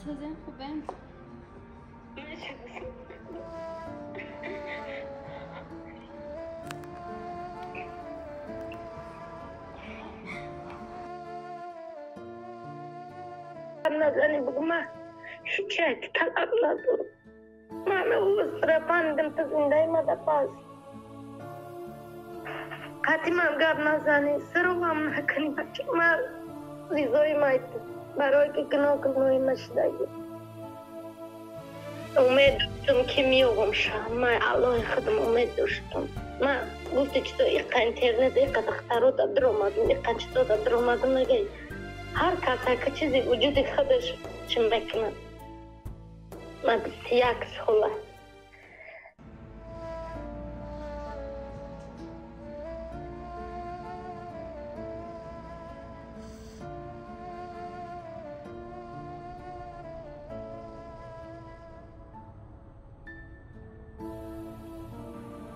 سازن خوبه؟ نزنی بگو من هیچ یک طلب ندارم. من او سرپندم تا زنده مده پاس قطعی من گب نزنی سرو هم نکنی بچه من ریزای مایتو برای که گناهی مشدگی امید داشتم که میوغم شم من الله خودم امید داشتم من گفتی که تو ایقا اینترنت ایقا دخترو دا در اومدم ایقا چطور دا در اومدم نگه هر کسی که چیزی وجود خودش چه میکنه من یک ساله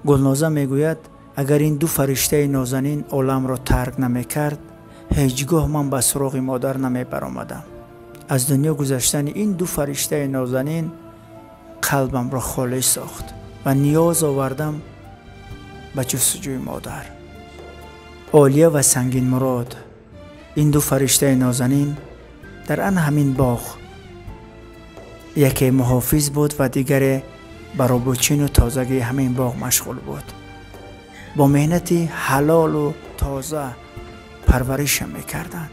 گلنازه میگوید اگر این دو فرشته نازنین عالم را ترک نمیکرد هیچگاه من به سراغ مادر نمیبرآمدم. از دنیا گذشتن این دو فرشته نازنین قلبم را خالی ساخت و نیاز آوردم به جستجوی مادر. عالیه و سنگین مراد، این دو فرشته نازنین در آن همین باغ، یکی محافظ بود و دیگری برای بچین و تازگی همین باغ مشغول بود. با مهنتی حلال و تازه پرورشم میکردند.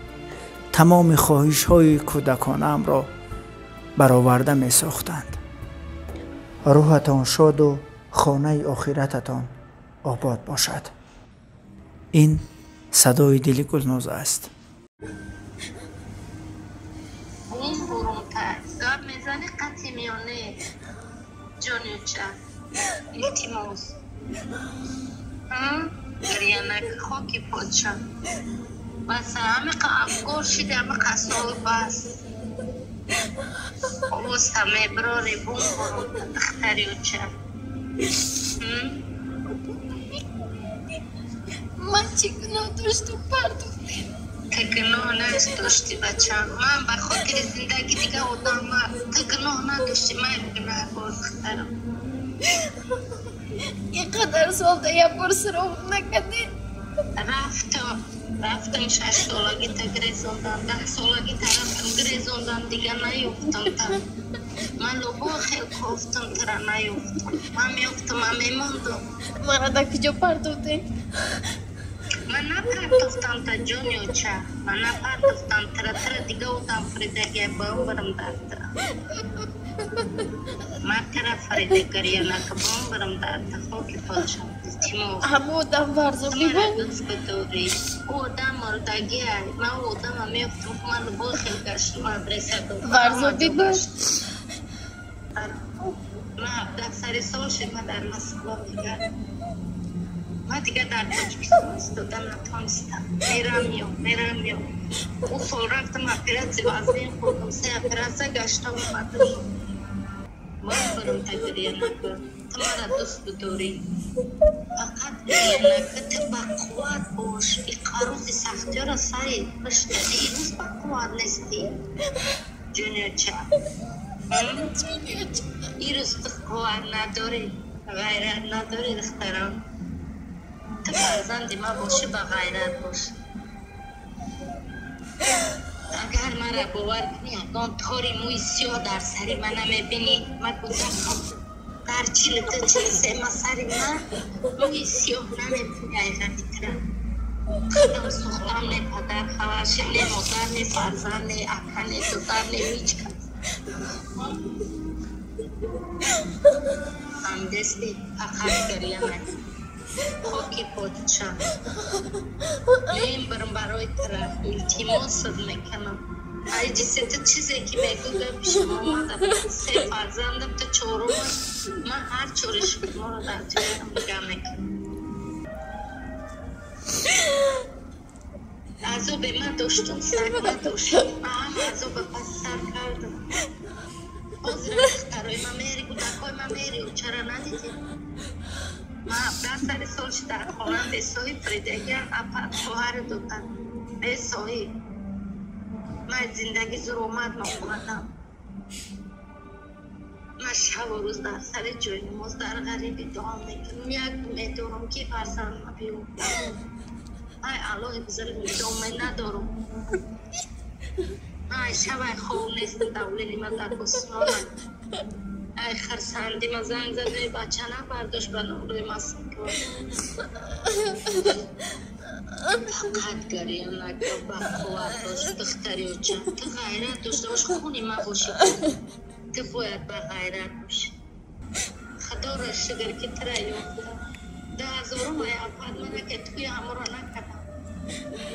تمام خواهش های کودکانم را برآورده می ساختند. روحتان شاد و خانه آخرتتان آباد باشد. این صدای دل گلنازه است. این برونتر گاب میزنی قطعی میانه جانیوچه التماس گریانک خاکی پادشا بس همه افکار شده همه قصال بس اوست همه براره بون برون دختریوچه من چی گناه داشتم پردوختی؟ تو گناه نداشتی بچه من بخاطر زندگی دیگه آدم تو گناه نداشتی من گناه بار دخترم اینقدر سال ده یه بار سرام نکردی؟ رفتم 6 سالگی تا گریزوندم 10 سالگی تا رفتم گریزوندم دیگه نیفتم تا من لبا خیلی کفتم ترا نیفتم من میفتم من میموندم من در کجا پردوختی؟ من نپرداختم تا جانیوچه من نپرداختم ترا دیگه بودم فریدگی باهم برم دارتر من ترا فریدگی نکه باهم برم دارتر خاکی پادشم همه آدم ورزوبی بود؟ او آدم مردگی هست من او آدم هم میفتم که من لبا خیلی گشت مدرسه دو ورزوبی بود؟ من 17 سال شد من در مسئله میگرد من دیگه در تاجیکستان استادم نتانستم میرم او سال رفتم اپراسیون وزنین خوردم 3 اپراسیون گشتم اومدم من برم تا گریه نکن تو مرا دوست بداری فقط گریه نکن تو بقوت باش این قروز سختی را سری پشتدی این روز بقوت نیستی جونیوچه این روز تو قوت نداری غیرت نداری دخترم تو فرزندی ما باشی با غیرت باش اگر مرا باور کنی اگان تاری موی سیاه در سری من نمیبینی من گذارم در چیل تو چیل ما سری من موی سیاه نمیبینی ایغانی ترم خودم سختم نه پدر خواشم نه مادر نه فرزند نه اکا نه دختر نه هیچ کس هم دستی فقط گریه نکن خاکی پادشاه نیم برم برای ترا التماس میکنم ای جسی تو چیزی که میگو پیشم آمده 3 فرزندم تو 4 من هر چورش ما رو در جایرم نگاه میکنم ازو به من داشتم سگ نداشتم من ازو به پس سر کردم باز رخترهای من میری گودکای من میری و چرا ندیدی من 17 سال شد در خانم به سایی فریدگی اپر شوهر دوتن به سایی من زندگی زور اومد نخوندم من شب و روز در سر جای نماز در غریبی دعا میکنم. یک میدارم که فرزند بیفتم. ای الله بزرگ میدونم ندارم. ای شب ای خواب نیست دولینی من در بسیار ای خرسندی من زنگ زده بچه نبرداشت به نمروی مسیح کن. فقط گریه نکن بخواه داشت دختری و چند تو غیرت داشته باش خونی ما باشی تو باید به غیرت باشی. خدا را شگر که تره یافتم 10,000 مای افاد منه که توی همه را نکردم.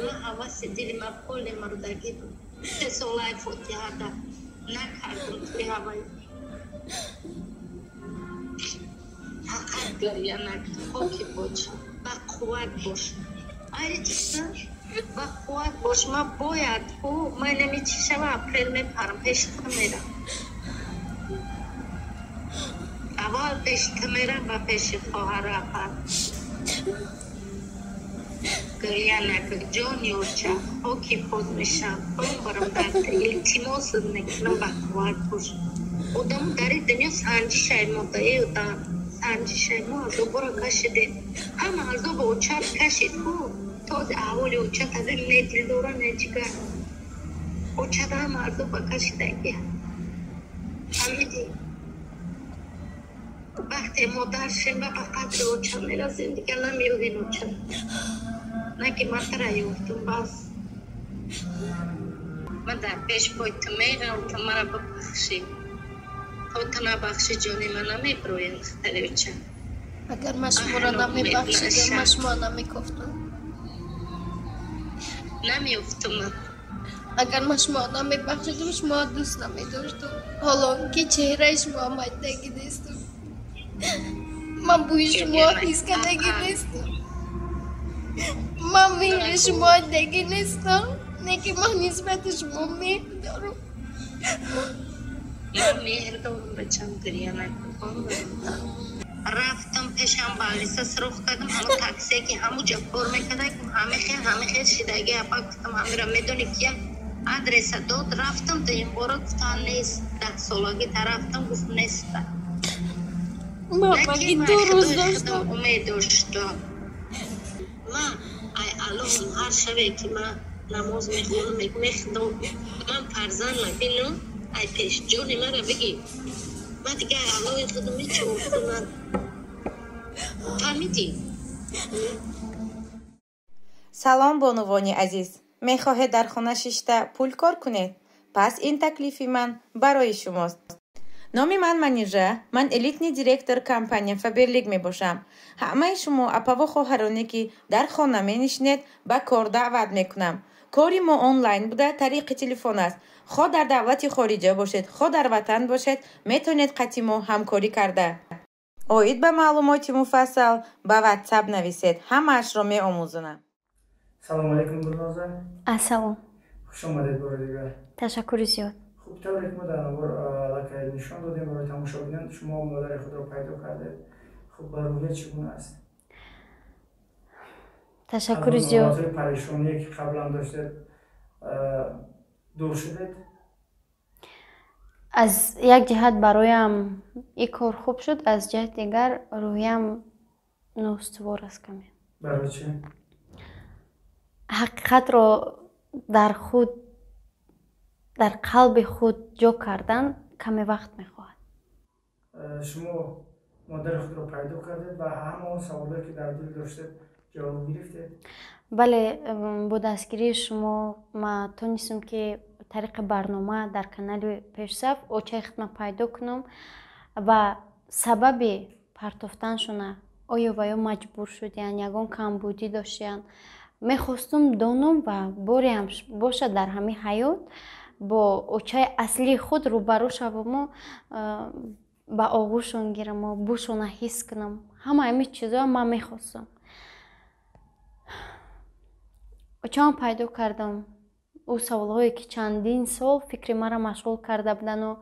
من حواس دلی ما کل مردگی بود 3 ساله فوتیه ده نکردم توی هوایی. فقط گریه نکن خاکی باش با قوت باش. ای دیستن با قوت باش. ما باید من نمی چی شب اپریل میپرم پیشت میرم. اول پیشت میرم و پیش خواهر اپر گریه نکن جانی و چه خاکی پود میشم برم در التماس میکنم با قوت باش. آدم در این دنیا سنجش مدعی و سنجش ما از دوباره کشیدیم. همه از دو اوچت کشید تازه احوال اوچت از این نیدلی دورا نجگر اوچت همه از دو کشیدگی همیدی وقتی ما در شنبه به قدر اوچت میرسیم دیگه نمیودین اوچت نه که من تره یوفتم بس. من در پیش باید تو میگم تو مرا ببخشی تو نبخشی جانی من نمیبرویم خطری اوچت. اگر من شما را نمیبخشیدم من شما نمیگفتم. نمیفتم. اگر من شما نمیبخشیدم شما دوست نمیداشتم. حالا که چهره شما مایدگی نیستم. من بوی شما حس کردگی نیستم. من مهر شما دگی نیستم. نه که من نسبت شما مهر دارم. من مهر دارم بچم گریه نکن. رفتم پیشم بالیسا سرخ کردم همون تاکسی که همون جبور میکرده که همه خیلی شدگی اپا گفتم همه را میدونی که آدرس داد رفتم تا این بارا گفتم نیست 10 سالگی رفتم گفت نیست. من مگه 2 روز داشتم امید داشتم. من الان هر شبه که من نماز میخونم میخونم من فرزند نبینم ای پیش جونی من را بگی من دیگه الان خودم میچوفتم فهمیدی؟ سلام بانوانی عزیز. میخواهید در خانه شیشته پول کار کنید؟ پس این تکلیفی من برای شماست. نام من منیژه. من الیتنی دیرکتور کمپانی فبرلیگ می باشم. همه شما اپا و خواهرانی که در خانه می نشینید به کار دعوت می کنم. کاری ما آنلاین بوده طریق تلفن است. خود در دولت خارجه باشید خود در وطن باشید میتونید قطعی ما همکاری کرده. اوید به معلومات مفصل به واتساپ نویسید. همه‌اش را می آموزونم. سلام علیکم گلنازه. السلام. خوش آمدید بار دیگر. تشکر زیاد. خوب تبریک ما در نوار لکه نشان دادیم برای تماشاگران. شما مادر خود را پیدا کردید. خب روحیه چگونه است؟ تشکر زیاد. از پریشانی که قبلا داشتید دور شدید؟ از یک جهت برایم این کار خوب شد، از جهت دیگر روحیم نااستوار است کمی. برای چی؟ حقیقت را در خود در قلب خود جا کردن کمی وقت میخواهد. شما مادر خود را پیدا کردید و همه اون سوالی که در دل داشتید جواب گرفتید؟ بله، با دستگیری شما ما تونستم که طریق برنامه در کانال پیشصف اوچه ختم پیدا کنم و سبب پرتافتنشون آیا و یا مجبور شدین یگان کمبودی داشتین میخواستم دانم و باری هم باشه در همین حیات با اوچه اصلی خود روبرو شوم و با آغوشون گیرم و بوشون حس کنم. همه چیزا من میخواستم. اوچه هم پیدا کردم. او سوالهایی که چندین سال فکر مرا مشغول کرده بودن و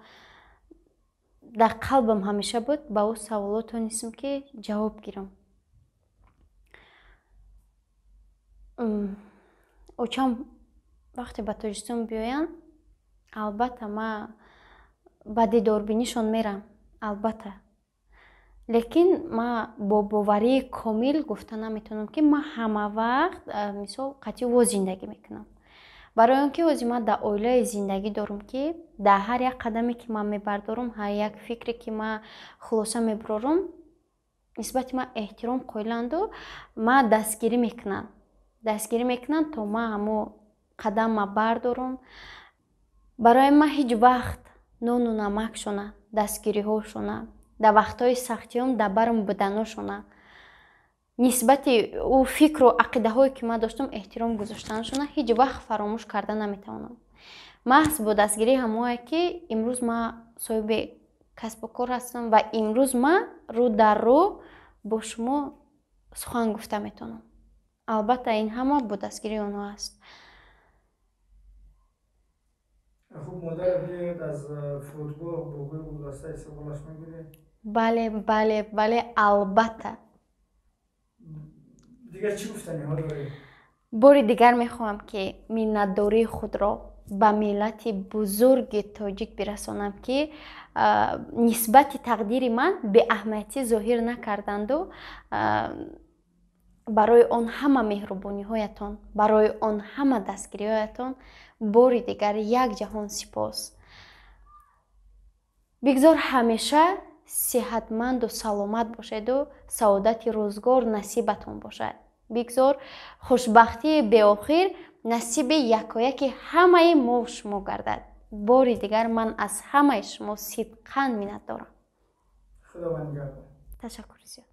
در قلبم همیشه بود با او سوالات تونستم که جواب گیرم. اوچه هم وقتی به تاجستان بیاین البته ما ба дидорбинишон мерам албатта. лекин ма бо боварии комил гуфта наметавонам ки ма ҳама вақт мисол қатъиво зиндагӣ мекунам. барои он ки ҳозир ман дар оилае зиндагӣ дорам ки дар ҳар як қадаме ки ман мебардорам, ҳар як фикре ки ман хулоса мебарорам, нисбати ман эҳтиром қоиланду ман дастгирӣ мекунанд то ман ҳамо қадама бардорам. барои ман ҳеҷ вақт нону намакшона, дастгириҳошона, дар вақтҳои сахтиём дар барам буданошона, нисбати ӯ фикру ақидаҳое ки ман доштам эҳтиром гузоштанашона ҳеҷ вақт фаромӯш карда наметавонам. маҳз бо дастгирии ҳамое ки имрӯз ман соҳиби касбу кор ҳастам ва имрӯз ман рӯ дар рӯ бо шумо сухан гуфта метавонам. албатта ин ҳама бо дастгирии онҳо аст. خب مادر بیاید از فرودگاه با گوی گلدسته استقبالش میگیره؟ بله البته. دیگر چی گفتنی ها داری؟ باری دیگر میخواهم که منتداری خود را به ملت بزرگ تاجیک برسانم که نسبت تقدیر من به اهمیتی ظاهر نکردند و برای آن همه مهربانی هایتان، برای آن همه دستگیری هایتان باری دیگر یک جهان سپاس. بگذار همیشه صحتمند و سلامت باشید و سعادت روزگار نصیبتون باشد. بگذار خوشبختی به آخر نصیب یکایک همه ما و شما گردد. باری دیگر من از همه شما صدقاً منت دارم. خداوند نگهدار. تشکر زیاد.